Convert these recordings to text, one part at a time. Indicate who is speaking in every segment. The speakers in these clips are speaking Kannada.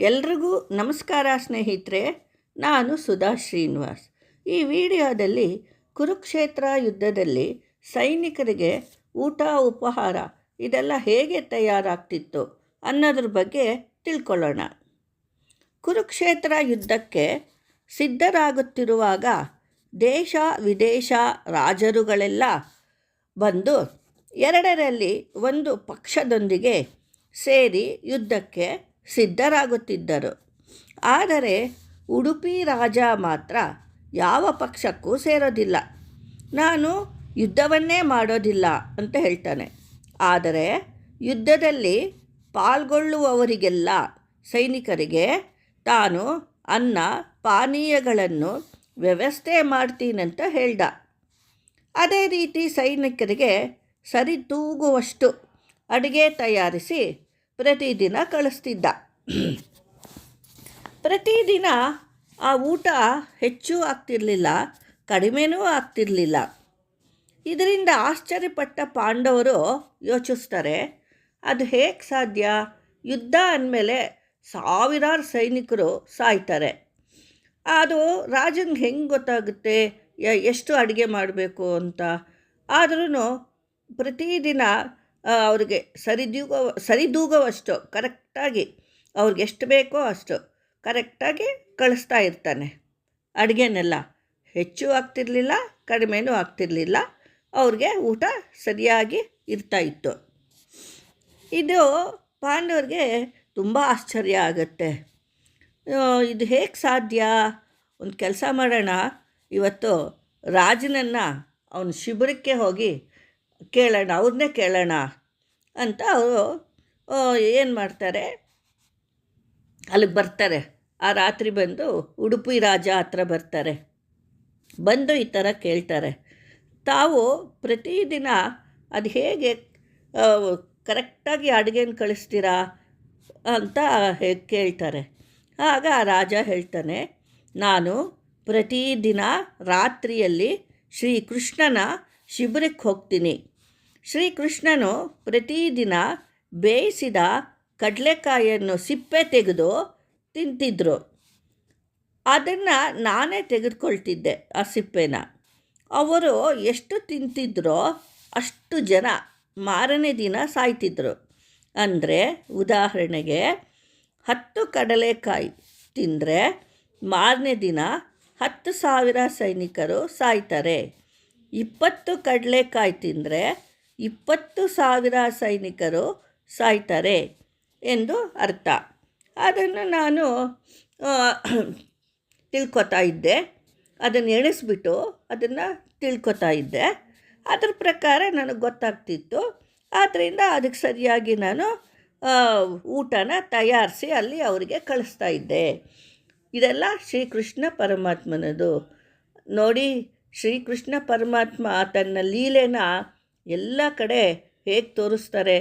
Speaker 1: ಎಲ್ರಿಗೂ ನಮಸ್ಕಾರ ಸ್ನೇಹಿತರೆ. ನಾನು ಸುಧಾ ಶ್ರೀನಿವಾಸ್. ಈ ವಿಡಿಯೋದಲ್ಲಿ ಕುರುಕ್ಷೇತ್ರ ಯುದ್ಧದಲ್ಲಿ ಸೈನಿಕರಿಗೆ ಊಟ ಉಪಹಾರ ಇದೆಲ್ಲ ಹೇಗೆ ತಯಾರಾಗ್ತಿತ್ತು ಅನ್ನೋದ್ರ ಬಗ್ಗೆ ತಿಳ್ಕೊಳ್ಳೋಣ. ಕುರುಕ್ಷೇತ್ರ ಯುದ್ಧಕ್ಕೆ ಸಿದ್ಧರಾಗುತ್ತಿರುವಾಗ ದೇಶ ವಿದೇಶ ರಾಜರುಗಳೆಲ್ಲ ಬಂದು ಎರಡರಲ್ಲಿ ಒಂದು ಪಕ್ಷದೊಂದಿಗೆ ಸೇರಿ ಯುದ್ಧಕ್ಕೆ ಸಿದ್ಧರಾಗುತ್ತಿದ್ದರು. ಆದರೆ ಉಡುಪಿ ರಾಜ ಮಾತ್ರ ಯಾವ ಪಕ್ಷಕ್ಕೂ ಸೇರೋದಿಲ್ಲ, ನಾನು ಯುದ್ಧವನ್ನೇ ಮಾಡೋದಿಲ್ಲ ಅಂತ ಹೇಳ್ತಾನೆ. ಆದರೆ ಯುದ್ಧದಲ್ಲಿ ಪಾಲ್ಗೊಳ್ಳುವವರಿಗೆಲ್ಲ ಸೈನಿಕರಿಗೆ ತಾನು ಅನ್ನ ಪಾನೀಯಗಳನ್ನು ವ್ಯವಸ್ಥೆ ಮಾಡ್ತೀನಂತ ಹೇಳ್ದ. ಅದೇ ರೀತಿ ಸೈನಿಕರಿಗೆ ಸರಿದೂಗುವಷ್ಟು ಅಡುಗೆ ತಯಾರಿಸಿ ಪ್ರತಿದಿನ ಕಳಿಸ್ತಿದ್ದ. ಪ್ರತಿದಿನ ಆ ಊಟ ಹೆಚ್ಚು ಆಗ್ತಿರಲಿಲ್ಲ, ಕಡಿಮೆನೂ ಆಗ್ತಿರಲಿಲ್ಲ. ಇದರಿಂದ ಆಶ್ಚರ್ಯಪಟ್ಟ ಪಾಂಡವರು ಯೋಚಿಸ್ತಾರೆ, ಅದು ಹೇಗೆ ಸಾಧ್ಯ? ಯುದ್ಧ ಅಂದಮೇಲೆ ಸಾವಿರಾರು ಸೈನಿಕರು ಸಾಯ್ತಾರೆ, ಅದು ರಾಜನಿಗೆ ಹೆಂಗೆ ಗೊತ್ತಾಗುತ್ತೆ ಎಷ್ಟು ಅಡುಗೆ ಮಾಡಬೇಕು ಅಂತ? ಆದ್ರೂ ಪ್ರತಿದಿನ ಅವ್ರಿಗೆ ಸರಿದೂಗುವಷ್ಟು ಕರೆಕ್ಟಾಗಿ ಅವ್ರಿಗೆ ಎಷ್ಟು ಬೇಕೋ ಅಷ್ಟು ಕರೆಕ್ಟಾಗಿ ಕಳಿಸ್ತಾ ಇರ್ತಾನೆ. ಅಡುಗೆನೆಲ್ಲ ಹೆಚ್ಚು ಆಗ್ತಿರಲಿಲ್ಲ, ಕಡಿಮೆನೂ ಆಗ್ತಿರಲಿಲ್ಲ, ಅವ್ರಿಗೆ ಊಟ ಸರಿಯಾಗಿ ಇರ್ತಾಯಿತ್ತು. ಇದು ಪಾಂಡವರಿಗೆ ತುಂಬ ಆಶ್ಚರ್ಯ ಆಗುತ್ತೆ. ಇದು ಹೇಗೆ ಸಾಧ್ಯ? ಒಂದು ಕೆಲಸ ಮಾಡೋಣ, ಇವತ್ತು ರಾಜನನ್ನು ಅವನ ಶಿಬಿರಕ್ಕೆ ಹೋಗಿ ಕೇಳೋಣ, ಅವ್ರನ್ನೇ ಕೇಳೋಣ ಅಂತ ಅವರು ಏನು ಮಾಡ್ತಾರೆ, ಅಲ್ಲಿಗೆ ಬರ್ತಾರೆ. ಆ ರಾತ್ರಿ ಬಂದು ಉಡುಪಿ ರಾಜ ಹತ್ರ ಬರ್ತಾರೆ. ಬಂದು ಈ ಥರ ಕೇಳ್ತಾರೆ, ತಾವು ಪ್ರತಿದಿನ ಅದು ಹೇಗೆ ಕರೆಕ್ಟಾಗಿ ಅಡುಗೆನ ಕಳಿಸ್ತೀರಾ ಅಂತ ಹೇಗೆ ಕೇಳ್ತಾರೆ. ಆಗ ಆ ರಾಜ ಹೇಳ್ತಾನೆ, ನಾನು ಪ್ರತಿದಿನ ರಾತ್ರಿಯಲ್ಲಿ ಶ್ರೀಕೃಷ್ಣನ ಶಿಬಿರಕ್ಕೆ ಹೋಗ್ತೀನಿ. ಶ್ರೀಕೃಷ್ಣನು ಪ್ರತಿದಿನ ಬೇಯಿಸಿದ ಕಡಲೆಕಾಯಿಯನ್ನು ಸಿಪ್ಪೆ ತೆಗೆದು ತಿಂತಿದ್ರು. ಅದನ್ನು ನಾನೇ ತೆಗೆದುಕೊಳ್ತಿದ್ದೆ, ಆ ಸಿಪ್ಪೆನ. ಅವರು ಎಷ್ಟು ತಿಂತಿದ್ರೋ ಅಷ್ಟು ಜನ ಮಾರನೇ ದಿನ ಸಾಯ್ತಿದ್ರು. ಅಂದರೆ ಉದಾಹರಣೆಗೆ 10 ಕಡಲೆಕಾಯಿ ತಿಂದರೆ ಮಾರನೇ ದಿನ 10,000 ಸೈನಿಕರು ಸಾಯ್ತಾರೆ. 20 ಕಡಲೆಕಾಯಿ ತಿಂದರೆ 20,000 ಸೈನಿಕರು ಸಾಯ್ತಾರೆ ಎಂದು ಅರ್ಥ. ಅದನ್ನು ನಾನು ತಿಳ್ಕೊತಾ ಇದ್ದೆ, ಅದನ್ನು ಎಣಿಸ್ಬಿಟ್ಟು ಅದನ್ನು ತಿಳ್ಕೊತಾ ಇದ್ದೆ. ಅದ್ರ ಪ್ರಕಾರ ನನಗೆ ಗೊತ್ತಾಗ್ತಿತ್ತು. ಆದ್ದರಿಂದ ಅದಕ್ಕೆ ಸರಿಯಾಗಿ ನಾನು ಊಟನ ತಯಾರಿಸಿ ಅಲ್ಲಿ ಅವರಿಗೆ ಕಳಿಸ್ತಾ ಇದ್ದೆ. ಇದೆಲ್ಲ ಶ್ರೀಕೃಷ್ಣ ಪರಮಾತ್ಮನದು. ನೋಡಿ, ಶ್ರೀಕೃಷ್ಣ ಪರಮಾತ್ಮ ತನ್ನ ಲೀಲೆನ ಎಲ್ಲ ಕಡೆ ಹೇಗೆ ತೋರಿಸ್ತಾರೆ.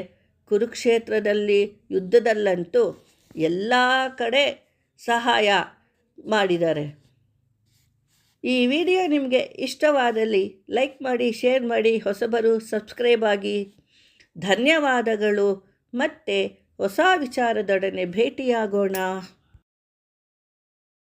Speaker 1: ಕುರುಕ್ಷೇತ್ರದಲ್ಲಿ ಯುದ್ಧದಲ್ಲಂತೂ ಎಲ್ಲ ಕಡೆ ಸಹಾಯ ಮಾಡಿದ್ದಾರೆ. ಈ ವಿಡಿಯೋ ನಿಮಗೆ ಇಷ್ಟವಾದಲ್ಲಿ ಲೈಕ್ ಮಾಡಿ, ಶೇರ್ ಮಾಡಿ, ಹೊಸಬರು ಸಬ್ಸ್ಕ್ರೈಬ್ ಆಗಿ. ಧನ್ಯವಾದಗಳು. ಮತ್ತೆ ಹೊಸ ವಿಚಾರದೊಡನೆ ಭೇಟಿಯಾಗೋಣ.